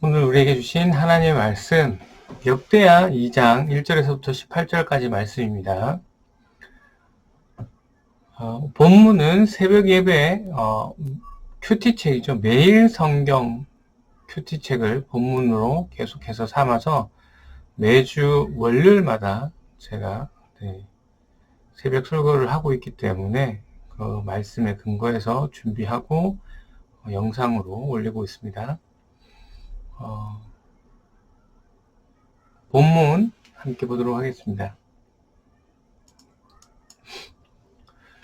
오늘 우리에게 주신 하나님의 말씀, 역대하 2장 1절에서부터 18절까지 말씀입니다. 본문은 새벽 예배 큐티책이죠. 매일 성경 큐티책을 본문으로 계속해서 삼아서 매주 월요일마다 제가 새벽 설교를 하고 있기 때문에 그 말씀에 근거해서 준비하고 영상으로 올리고 있습니다. 본문 함께 보도록 하겠습니다.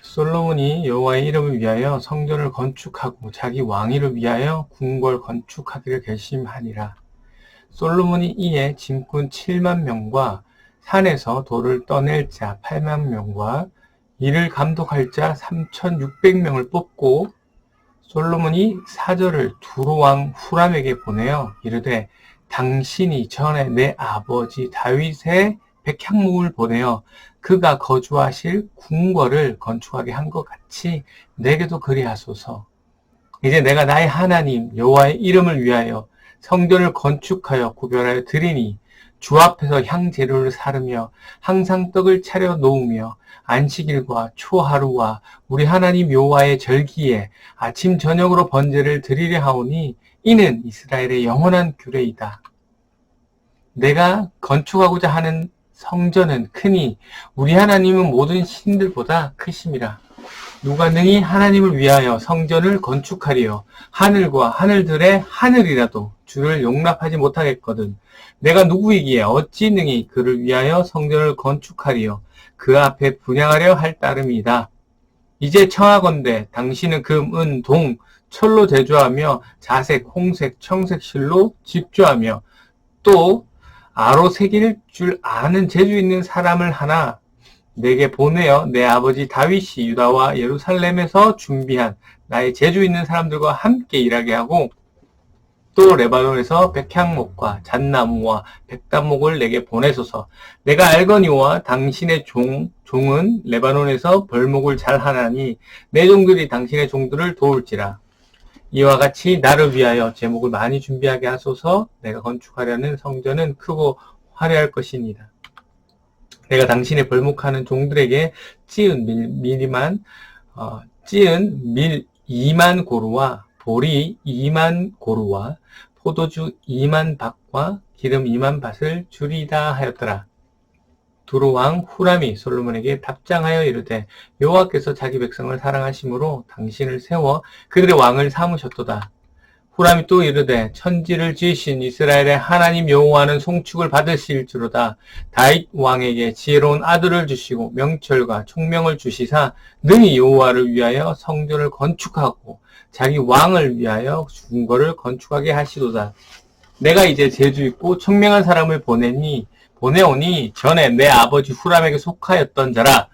솔로몬이 여호와의 이름을 위하여 성전을 건축하고 자기 왕위를 위하여 궁궐 건축하기를 결심하니라. 솔로몬이 이에 짐꾼 7만 명과 산에서 돌을 떠낼 자 8만 명과 이를 감독할 자 3,600명을 뽑고 솔로몬이 사절을 두로 왕 후람에게 보내어 이르되 당신이 전에 내 아버지 다윗의 백향목을 보내어 그가 거주하실 궁궐을 건축하게 한 것 같이 내게도 그리하소서. 이제 내가 나의 하나님 여호와의 이름을 위하여 성전을 건축하여 구별하여 드리니 주 앞에서 향재료를 사르며 항상 떡을 차려 놓으며 안식일과 초하루와 우리 하나님 여호와의 절기에 아침 저녁으로 번제를 드리려 하오니 이는 이스라엘의 영원한 규례이다. 내가 건축하고자 하는 성전은 크니 우리 하나님은 모든 신들보다 크심이라. 누가 능히 하나님을 위하여 성전을 건축하리요 하늘과 하늘들의 하늘이라도 주를 용납하지 못하겠거든. 내가 누구이기에 어찌 능히 그를 위하여 성전을 건축하리요 그 앞에 분향하려 할 따름이다. 이제 청하건대 당신은 금, 은, 동, 철로 제조하며 자색, 홍색, 청색 실로 집조하며 또 아로 새길 줄 아는 재주 있는 사람을 하나 내게 보내어 내 아버지 다윗이 유다와 예루살렘에서 준비한 나의 재주 있는 사람들과 함께 일하게 하고 또 레바논에서 백향목과 잣나무와 백단목을 내게 보내소서. 내가 알거니와 당신의 종은 레바논에서 벌목을 잘 하나니 내 종들이 당신의 종들을 도울지라. 이와 같이 나를 위하여 제목을 많이 준비하게 하소서. 내가 건축하려는 성전은 크고 화려할 것이니라. 내가 당신의 벌목하는 종들에게 찌은 밀 2만 고루와 보리 2만 고루와 포도주 2만 밭과 기름 2만 밭을 주리다 하였더라. 두로 왕 후람이 솔로몬에게 답장하여 이르되 여호와께서 자기 백성을 사랑하심으로 당신을 세워 그들의 왕을 삼으셨도다. 후람이 또 이르되 천지를 지으신 이스라엘의 하나님 여호와는 송축을 받으실지로다. 다윗 왕에게 지혜로운 아들을 주시고 명철과 총명을 주시사 능히 여호와를 위하여 성전을 건축하고 자기 왕을 위하여 궁궐을 건축하게 하시도다. 내가 이제 재주 있고 총명한 사람을 보내오니 전에 내 아버지 후람에게 속하였던 자라.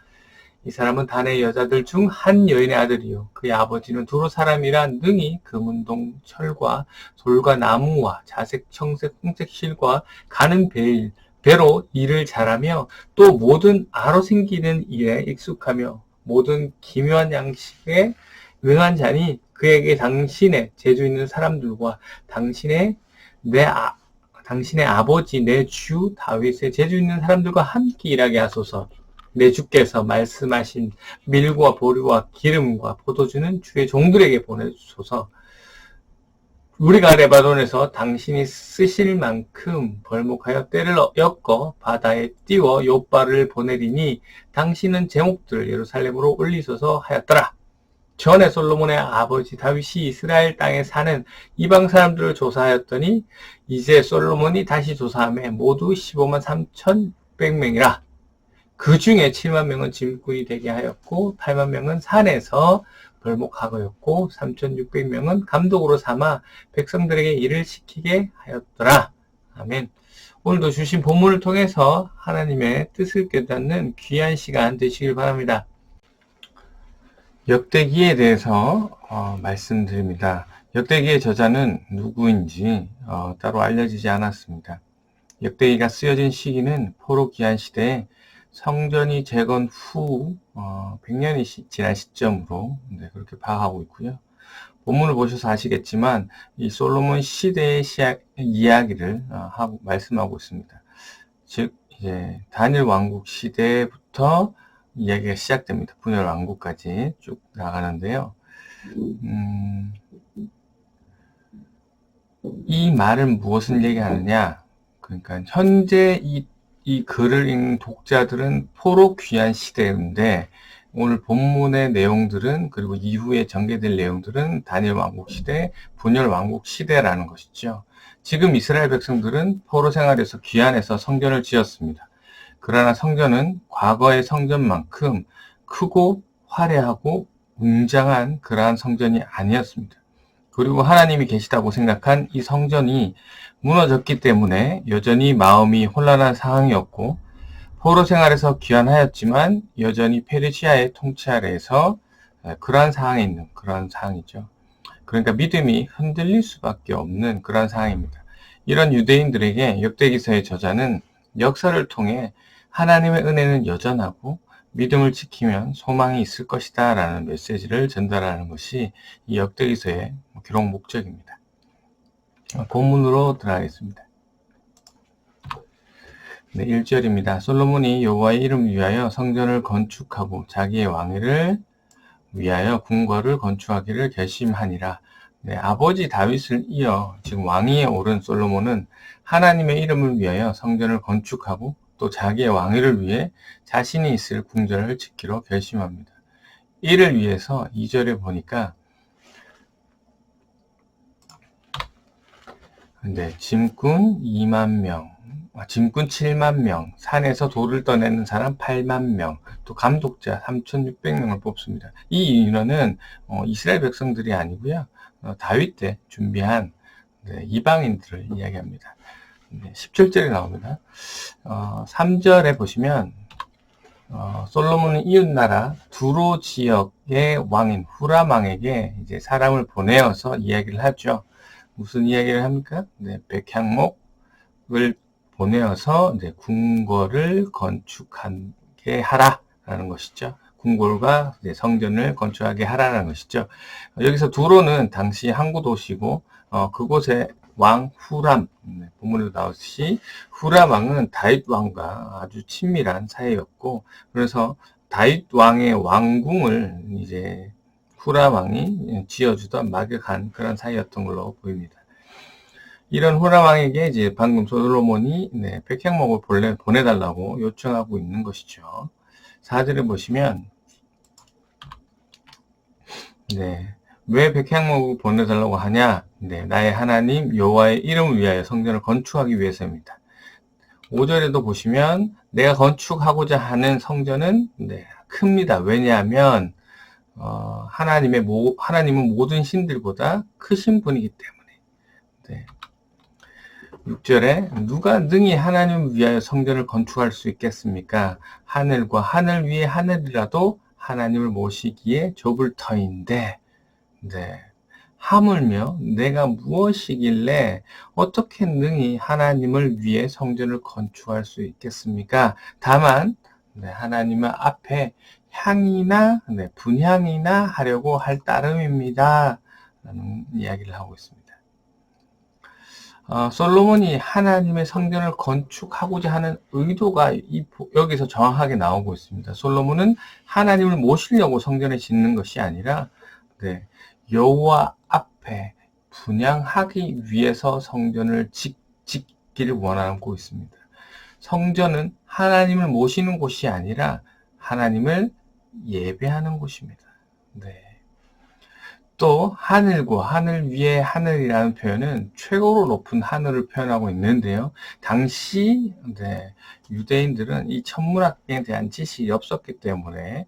이 사람은 단의 여자들 중 한 여인의 아들이요 그의 아버지는 두로 사람이라 능히 금은동 철과 돌과 나무와 자색 청색 홍색 실과 가는 배로 일을 잘하며 또 모든 아로 생기는 일에 익숙하며 모든 기묘한 양식에 응한 자니 그에게 당신의 재주 있는 사람들과 당신의 아버지 내 주 다윗의 재주 있는 사람들과 함께 일하게 하소서. 내 주께서 말씀하신 밀과 보리와 기름과 포도주는 주의 종들에게 보내주소서. 우리가 레바논에서 당신이 쓰실 만큼 벌목하여 때를 엮어 바다에 띄워 욥바를 보내리니 당신은 제목들을 예루살렘으로 올리소서 하였더라. 전에 솔로몬의 아버지 다윗이 이스라엘 땅에 사는 이방 사람들을 조사하였더니 이제 솔로몬이 다시 조사하며 모두 15만 3,600명이라. 그 중에 7만 명은 짐꾼이 되게 하였고 8만 명은 산에서 벌목하고였고 3,600명은 감독으로 삼아 백성들에게 일을 시키게 하였더라. 아멘. 오늘도 주신 본문을 통해서 하나님의 뜻을 깨닫는 귀한 시간 되시길 바랍니다. 역대기에 대해서 말씀드립니다. 역대기의 저자는 누구인지 따로 알려지지 않았습니다. 역대기가 쓰여진 시기는 포로 기한 시대에 성전이 재건 후 100년이 지난 시점으로 그렇게 파악하고 있고요. 본문을 보셔서 아시겠지만 이 솔로몬 시대의 이야기를 하고 말씀하고 있습니다. 즉 이제 다니엘 왕국 시대부터 이야기가 시작됩니다. 분열 왕국까지 쭉 나가는데요. 이 말은 무엇을 얘기하느냐? 그러니까 현재 이 글을 읽는 독자들은 포로 귀한 시대인데 오늘 본문의 내용들은 그리고 이후에 전개될 내용들은 다니엘 왕국 시대, 분열 왕국 시대라는 것이죠. 지금 이스라엘 백성들은 포로 생활에서 귀환해서 성전을 지었습니다. 그러나 성전은 과거의 성전만큼 크고 화려하고 웅장한 그러한 성전이 아니었습니다. 그리고 하나님이 계시다고 생각한 이 성전이 무너졌기 때문에 여전히 마음이 혼란한 상황이었고 포로 생활에서 귀환하였지만 여전히 페르시아의 통치 아래에서 그러한 상황에 있는 그러한 상황이죠. 그러니까 믿음이 흔들릴 수밖에 없는 그러한 상황입니다. 이런 유대인들에게 역대기서의 저자는 역사를 통해 하나님의 은혜는 여전하고 믿음을 지키면 소망이 있을 것이다 라는 메시지를 전달하는 것이 이 역대기서의 기록 목적입니다. 본문으로 들어가겠습니다. 네, 1절입니다. 솔로몬이 여호와의 이름을 위하여 성전을 건축하고 자기의 왕위를 위하여 궁궐을 건축하기를 결심하니라. 네, 아버지 다윗을 이어 지금 왕위에 오른 솔로몬은 하나님의 이름을 위하여 성전을 건축하고 또 자기의 왕위를 위해 자신이 있을 궁전을 짓기로 결심합니다. 이를 위해서 2절에 보니까 짐꾼 2만 명, 짐꾼 7만 명, 산에서 돌을 떠내는 사람 8만 명, 또 감독자 3,600명을 뽑습니다. 이 인원은 이스라엘 백성들이 아니고요. 다윗 때 준비한 이방인들을 이야기합니다. 17절에 나옵니다. 3절에 보시면 솔로몬은 이웃나라 두로 지역의 왕인 후람 왕에게 이제 사람을 보내어서 이야기를 하죠. 무슨 이야기를 합니까? 네, 백향목을 보내어서 이제 궁궐을 건축하게 하라라는 것이죠. 궁궐과 이제 성전을 건축하게 하라는 것이죠. 여기서 두로는 당시 항구 도시고 그곳에 왕 후람, 본문에도 나오듯이 후람 왕은 다윗 왕과 아주 친밀한 사이였고, 그래서 다윗 왕의 왕궁을 이제 후람 왕이 지어주던 막역한 그런 사이였던 걸로 보입니다. 이런 후람 왕에게 이제 방금 솔로몬이 백향목을 보내달라고 요청하고 있는 것이죠. 4절에 보시면 왜 백향목을 보내달라고 하냐? 나의 하나님 여호와의 이름을 위하여 성전을 건축하기 위해서입니다. 5절에도 보시면 내가 건축하고자 하는 성전은 큽니다. 왜냐하면 하나님은 모든 신들보다 크신 분이기 때문에. 6절에 누가 능히 하나님을 위하여 성전을 건축할 수 있겠습니까? 하늘과 하늘 위에 하늘이라도 하나님을 모시기에 좁을 터인데 하물며 내가 무엇이길래 어떻게 능히 하나님을 위해 성전을 건축할 수 있겠습니까? 다만 하나님 앞에 향이나 분향이나 하려고 할 따름입니다 라는 이야기를 하고 있습니다. 솔로몬이 하나님의 성전을 건축하고자 하는 의도가 여기서 정확하게 나오고 있습니다. 솔로몬은 하나님을 모시려고 성전을 짓는 것이 아니라 여호와 앞에 분향하기 위해서 성전을 짓기를 원하고 있습니다. 성전은 하나님을 모시는 곳이 아니라 하나님을 예배하는 곳입니다. 또 하늘과 하늘 위에 하늘이라는 표현은 최고로 높은 하늘을 표현하고 있는데요. 당시 유대인들은 이 천문학에 대한 지식이 없었기 때문에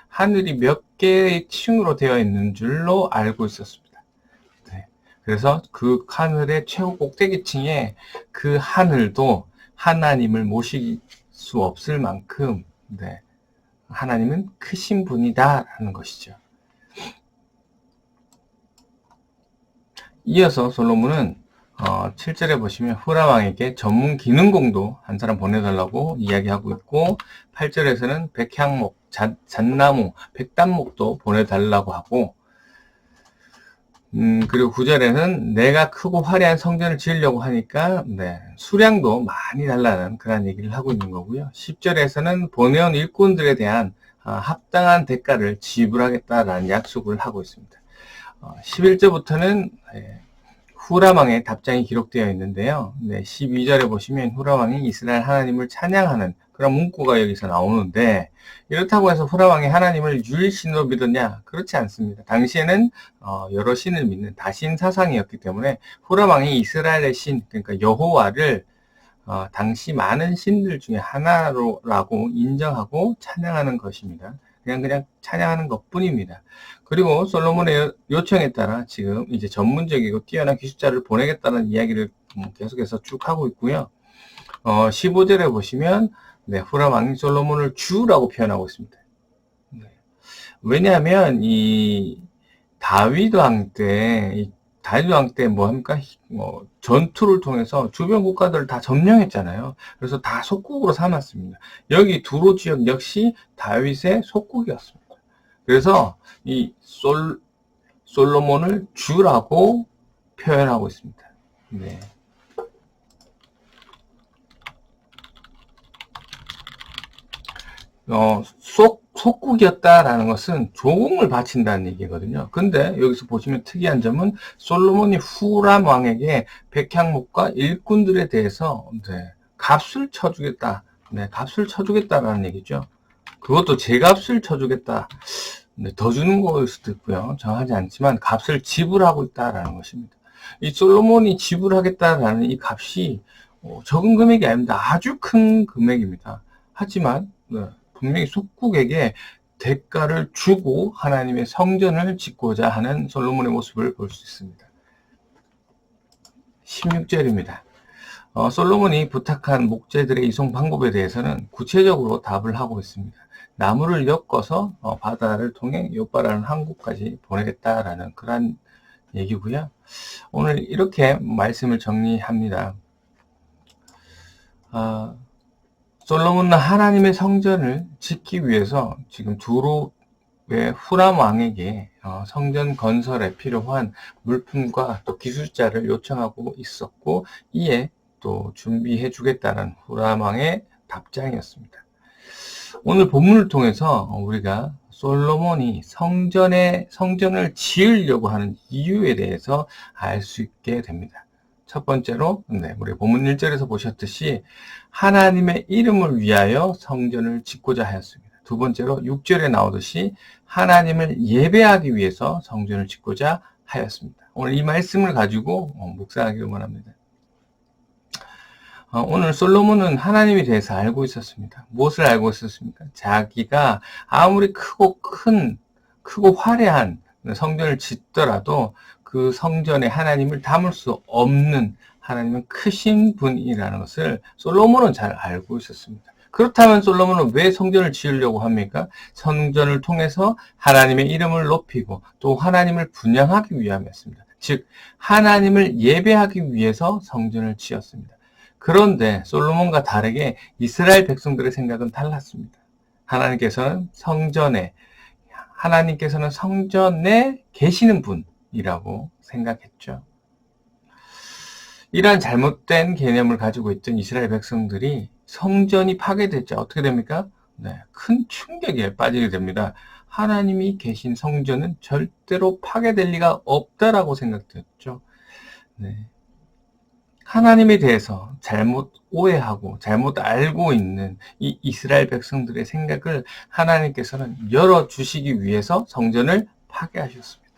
하늘이 몇 개의 층으로 되어 있는 줄로 알고 있었습니다. 그래서 그 하늘의 최고 꼭대기층에 그 하늘도 하나님을 모실 수 없을 만큼 하나님은 크신 분이다라는 것이죠. 이어서 솔로몬은 7절에 보시면 후람 왕에게 전문 기능공도 한 사람 보내달라고 이야기하고 있고 8절에서는 백향목, 잣나무, 백단목도 보내달라고 하고 그리고 9절에는 내가 크고 화려한 성전을 지으려고 하니까, 네, 수량도 많이 달라는 그런 얘기를 하고 있는 거고요. 10절에서는 보내온 일꾼들에 대한 합당한 대가를 지불하겠다라는 약속을 하고 있습니다. 11절부터는 후람왕의 답장이 기록되어 있는데요. 네, 12절에 보시면 후람왕이 이스라엘 하나님을 찬양하는 그런 문구가 여기서 나오는데, 이렇다고 해서 후람왕이 하나님을 유일신으로 믿었냐? 그렇지 않습니다. 당시에는 여러 신을 믿는 다신 사상이었기 때문에 후람왕이 이스라엘의 신, 그러니까 여호와를 당시 많은 신들 중에 하나라고 인정하고 찬양하는 것입니다. 그냥 찬양하는 것뿐입니다. 그리고 솔로몬의 요청에 따라 지금 이제 전문적이고 뛰어난 기술자를 보내겠다는 이야기를 계속해서 쭉 하고 있고요. 15절에 보시면 네, 후람 왕이 솔로몬을 주라고 표현하고 있습니다. 네. 왜냐하면 이 다윗 왕 때 뭐 합니까? 전투를 통해서 주변 국가들을 다 점령했잖아요. 그래서 다 속국으로 삼았습니다. 여기 두로 지역 역시 다윗의 속국이었습니다. 그래서 이 솔로몬을 주라고 표현하고 있습니다. 네. 속국이었다라는 것은 조공을 바친다는 얘기거든요. 근데 여기서 보시면 특이한 점은 솔로몬이 후람 왕에게 백향목과 일꾼들에 대해서 네, 값을 쳐주겠다. 네, 값을 쳐주겠다라는 얘기죠. 그것도 제값을 쳐주겠다. 네, 더 주는 거일 수도 있고요. 정하지 않지만 값을 지불하고 있다라는 것입니다. 이 솔로몬이 지불하겠다라는 이 값이 적은 금액이 아닙니다. 아주 큰 금액입니다. 하지만 네, 분명히 속국에게 대가를 주고 하나님의 성전을 짓고자 하는 솔로몬의 모습을 볼 수 있습니다. 16절입니다. 솔로몬이 부탁한 목재들의 이송 방법에 대해서는 구체적으로 답을 하고 있습니다. 나무를 엮어서 바다를 통해 요바라는 항구까지 보내겠다라는 그런 얘기고요. 오늘 이렇게 말씀을 정리합니다. 솔로몬은 하나님의 성전을 짓기 위해서 지금 두로의 후람 왕에게 성전 건설에 필요한 물품과 또 기술자를 요청하고 있었고, 이에 또 준비해 주겠다는 후람 왕의 답장이었습니다. 오늘 본문을 통해서 우리가 솔로몬이 성전을 지으려고 하는 이유에 대해서 알 수 있게 됩니다. 첫 번째로 우리 본문 1절에서 보셨듯이 하나님의 이름을 위하여 성전을 짓고자 하였습니다. 두 번째로 6절에 나오듯이 하나님을 예배하기 위해서 성전을 짓고자 하였습니다. 오늘 이 말씀을 가지고 묵상하기를 원합니다. 오늘 솔로몬은 하나님에 대해서 알고 있었습니다. 무엇을 알고 있었습니까? 자기가 아무리 크고 화려한 성전을 짓더라도 그 성전에 하나님을 담을 수 없는 하나님은 크신 분이라는 것을 솔로몬은 잘 알고 있었습니다. 그렇다면 솔로몬은 왜 성전을 지으려고 합니까? 성전을 통해서 하나님의 이름을 높이고 또 하나님을 분양하기 위함이었습니다. 즉 하나님을 예배하기 위해서 성전을 지었습니다. 그런데 솔로몬과 다르게 이스라엘 백성들의 생각은 달랐습니다. 하나님께서는 성전에 계시는 분이라고 생각했죠. 이러한 잘못된 개념을 가지고 있던 이스라엘 백성들이 성전이 파괴됐죠. 어떻게 됩니까? 네, 큰 충격에 빠지게 됩니다. 하나님이 계신 성전은 절대로 파괴될 리가 없다라고 생각했죠. 네. 하나님에 대해서 잘못 오해하고 잘못 알고 있는 이 이스라엘 백성들의 생각을 하나님께서는 열어주시기 위해서 성전을 파괴하셨습니다.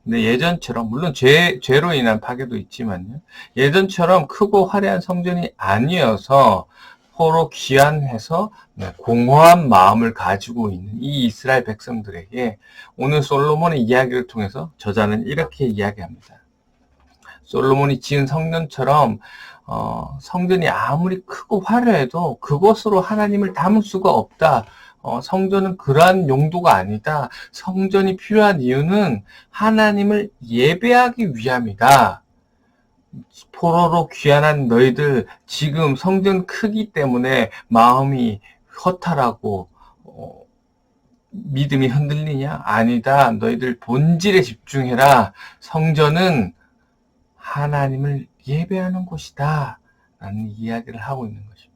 근데 예전처럼, 물론 죄로 인한 파괴도 있지만요. 예전처럼 크고 화려한 성전이 아니어서 서로 귀환해서 공허한 마음을 가지고 있는 이 이스라엘 백성들에게 오늘 솔로몬의 이야기를 통해서 저자는 이렇게 이야기합니다. 솔로몬이 지은 성전처럼 성전이 아무리 크고 화려해도 그것으로 하나님을 담을 수가 없다. 성전은 그러한 용도가 아니다. 성전이 필요한 이유는 하나님을 예배하기 위함이다. 포로로 귀환한 너희들 지금 성전 크기 때문에 마음이 허탈하고 믿음이 흔들리냐? 아니다. 너희들 본질에 집중해라. 성전은 하나님을 예배하는 곳이다. 라는 이야기를 하고 있는 것입니다.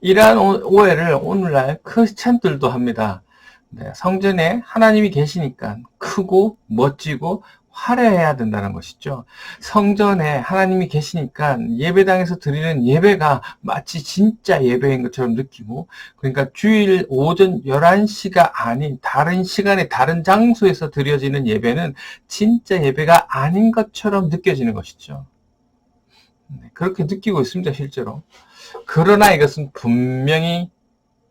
이러한 오해를 오늘날 크리스찬들도 합니다. 네, 성전에 하나님이 계시니까 크고 멋지고 화려해야 된다는 것이죠. 성전에 하나님이 계시니까 예배당에서 드리는 예배가 마치 진짜 예배인 것처럼 느끼고, 그러니까 주일 오전 11시가 아닌 다른 시간에 다른 장소에서 드려지는 예배는 진짜 예배가 아닌 것처럼 느껴지는 것이죠. 네, 그렇게 느끼고 있습니다, 실제로. 그러나 이것은 분명히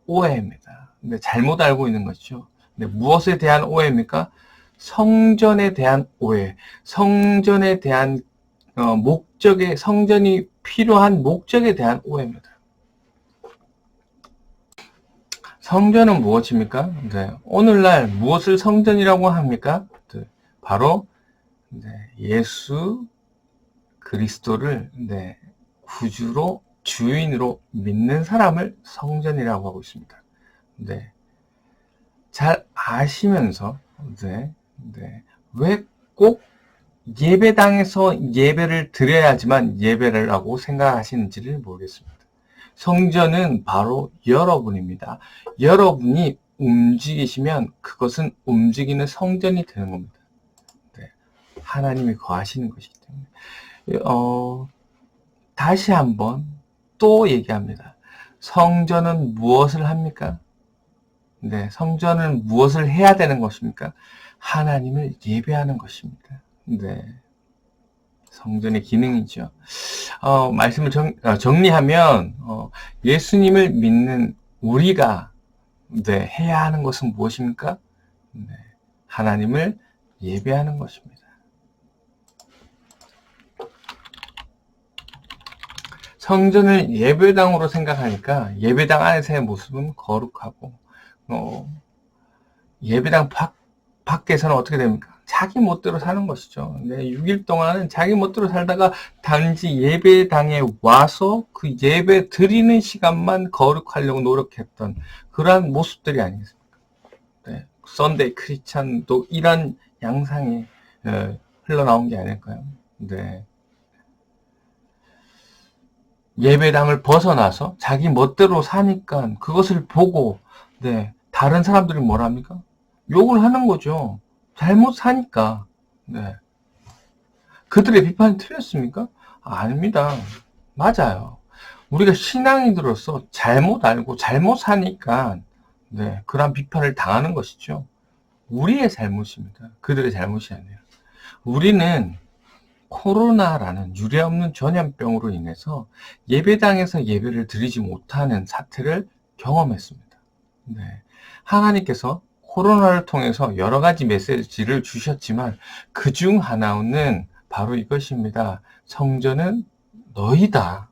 오해입니다. 근데 잘못 알고 있는 것이죠. 근데 무엇에 대한 오해입니까? 성전에 대한 오해, 성전에 대한 목적에, 성전이 필요한 목적에 대한 오해입니다. 성전은 무엇입니까? 네, 오늘날 무엇을 성전이라고 합니까? 네, 바로 예수 그리스도를 구주로 주인으로 믿는 사람을 성전이라고 하고 있습니다. 네, 잘 아시면서 왜 꼭 예배당에서 예배를 드려야지만 예배를 하고 생각하시는지를 모르겠습니다. 성전은 바로 여러분입니다. 여러분이 움직이시면 그것은 움직이는 성전이 되는 겁니다. 네, 하나님이 거하시는 것이기 때문에. 다시 한번 또 얘기합니다. 성전은 무엇을 합니까? 네, 성전은 무엇을 해야 되는 것입니까? 하나님을 예배하는 것입니다. 네, 성전의 기능이죠. 말씀을 정리하면 예수님을 믿는 우리가 해야 하는 것은 무엇입니까? 네, 하나님을 예배하는 것입니다. 성전을 예배당으로 생각하니까 예배당 안에서의 모습은 거룩하고, 예배당 밖에서는 어떻게 됩니까? 자기 멋대로 사는 것이죠. 6일 동안은 자기 멋대로 살다가 단지 예배당에 와서 그 예배 드리는 시간만 거룩하려고 노력했던 그러한 모습들이 아니겠습니까? 네, 썬데이 크리스찬도 이런 양상이 흘러나온 게 아닐까요? 네. 예배당을 벗어나서 자기 멋대로 사니까 그것을 보고 다른 사람들이 뭐랍니까? 욕을 하는 거죠. 잘못 사니까. 네. 그들의 비판이 틀렸습니까? 아닙니다. 맞아요. 우리가 신앙인으로서 잘못 알고 잘못 사니까 그런 비판을 당하는 것이죠. 우리의 잘못입니다. 그들의 잘못이 아니라. 우리는 코로나라는 유례없는 전염병으로 인해서 예배당에서 예배를 드리지 못하는 사태를 경험했습니다. 네. 하나님께서 코로나를 통해서 여러 가지 메시지를 주셨지만 그 중 하나는 바로 이것입니다. 성전은 너희다.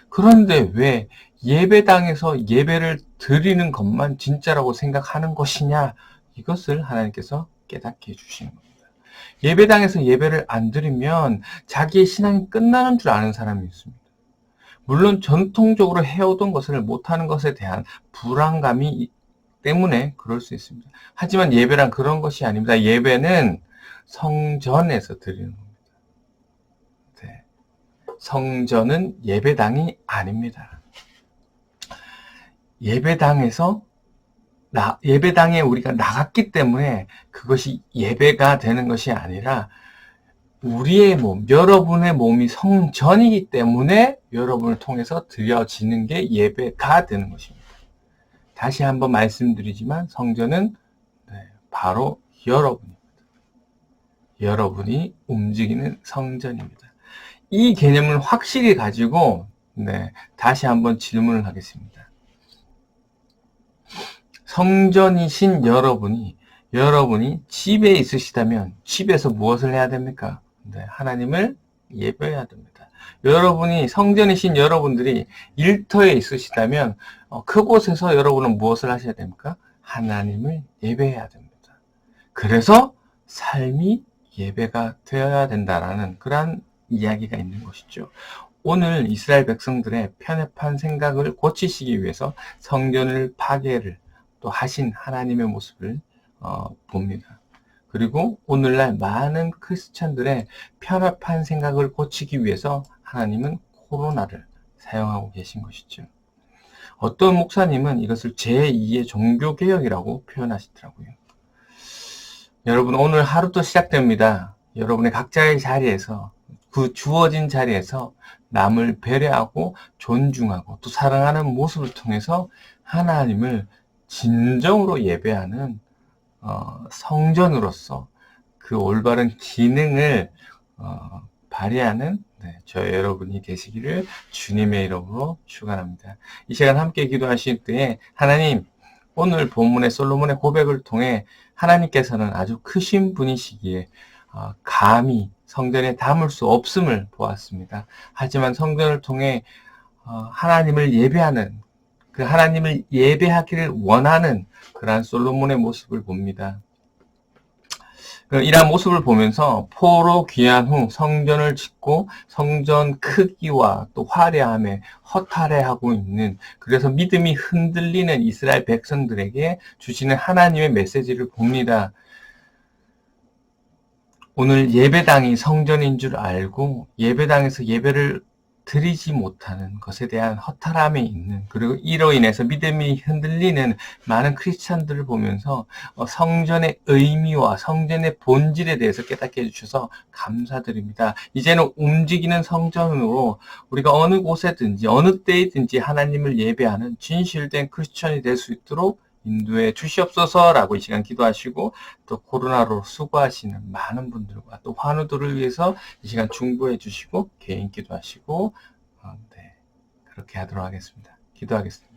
그런데 왜 예배당에서 예배를 드리는 것만 진짜라고 생각하는 것이냐? 이것을 하나님께서 깨닫게 해주시는 겁니다. 예배당에서 예배를 안 드리면 자기의 신앙이 끝나는 줄 아는 사람이 있습니다. 물론 전통적으로 해오던 것을 못하는 것에 대한 불안감이 때문에 그럴 수 있습니다. 하지만 예배란 그런 것이 아닙니다. 예배는 성전에서 드리는 겁니다. 네. 성전은 예배당이 아닙니다. 예배당에 우리가 나갔기 때문에 그것이 예배가 되는 것이 아니라 우리의 몸, 여러분의 몸이 성전이기 때문에 여러분을 통해서 드려지는 게 예배가 되는 것입니다. 다시 한번 말씀드리지만 성전은 바로 여러분입니다. 여러분이 움직이는 성전입니다. 이 개념을 확실히 가지고 다시 한번 질문을 하겠습니다. 성전이신 여러분이 집에 있으시다면 집에서 무엇을 해야 됩니까? 하나님을 예배해야 됩니다. 여러분이 성전이신 여러분들이 일터에 있으시다면 그곳에서 여러분은 무엇을 하셔야 됩니까? 하나님을 예배해야 됩니다. 그래서 삶이 예배가 되어야 된다라는 그런 이야기가 있는 것이죠. 오늘 이스라엘 백성들의 편협한 생각을 고치시기 위해서 성전을 파괴를 또 하신 하나님의 모습을 봅니다. 그리고 오늘날 많은 크리스찬들의 편협한 생각을 고치기 위해서 하나님은 코로나를 사용하고 계신 것이죠. 어떤 목사님은 이것을 제2의 종교개혁이라고 표현하시더라고요. 여러분, 오늘 하루도 시작됩니다. 여러분의 각자의 자리에서, 그 주어진 자리에서 남을 배려하고 존중하고 또 사랑하는 모습을 통해서 하나님을 진정으로 예배하는 성전으로서 그 올바른 기능을 발휘하는 저희 여러분이 되시기를 주님의 이름으로 축원합니다. 이 시간 함께 기도하실 때에 하나님, 오늘 본문의 솔로몬의 고백을 통해 하나님께서는 아주 크신 분이시기에 감히 성전에 담을 수 없음을 보았습니다. 하지만 성전을 통해 하나님을 예배하는, 그 하나님을 예배하기를 원하는 그러한 솔로몬의 모습을 봅니다. 이러한 모습을 보면서 포로 귀환 후 성전을 짓고 성전 크기와 또 화려함에 허탈해하고 있는, 그래서 믿음이 흔들리는 이스라엘 백성들에게 주시는 하나님의 메시지를 봅니다. 오늘 예배당이 성전인 줄 알고 예배당에서 예배를 드리지 못하는 것에 대한 허탈함이 있는, 그리고 이로 인해서 믿음이 흔들리는 많은 크리스찬들을 보면서 성전의 의미와 성전의 본질에 대해서 깨닫게 해주셔서 감사드립니다. 이제는 움직이는 성전으로 우리가 어느 곳에든지 어느 때이든지 하나님을 예배하는 진실된 크리스찬이 될 수 있도록 인도해 주시옵소서라고 이 시간 기도하시고, 또 코로나로 수고하시는 많은 분들과 또 환우들을 위해서 이 시간 중보해 주시고 개인 기도하시고 그렇게 하도록 하겠습니다. 기도하겠습니다.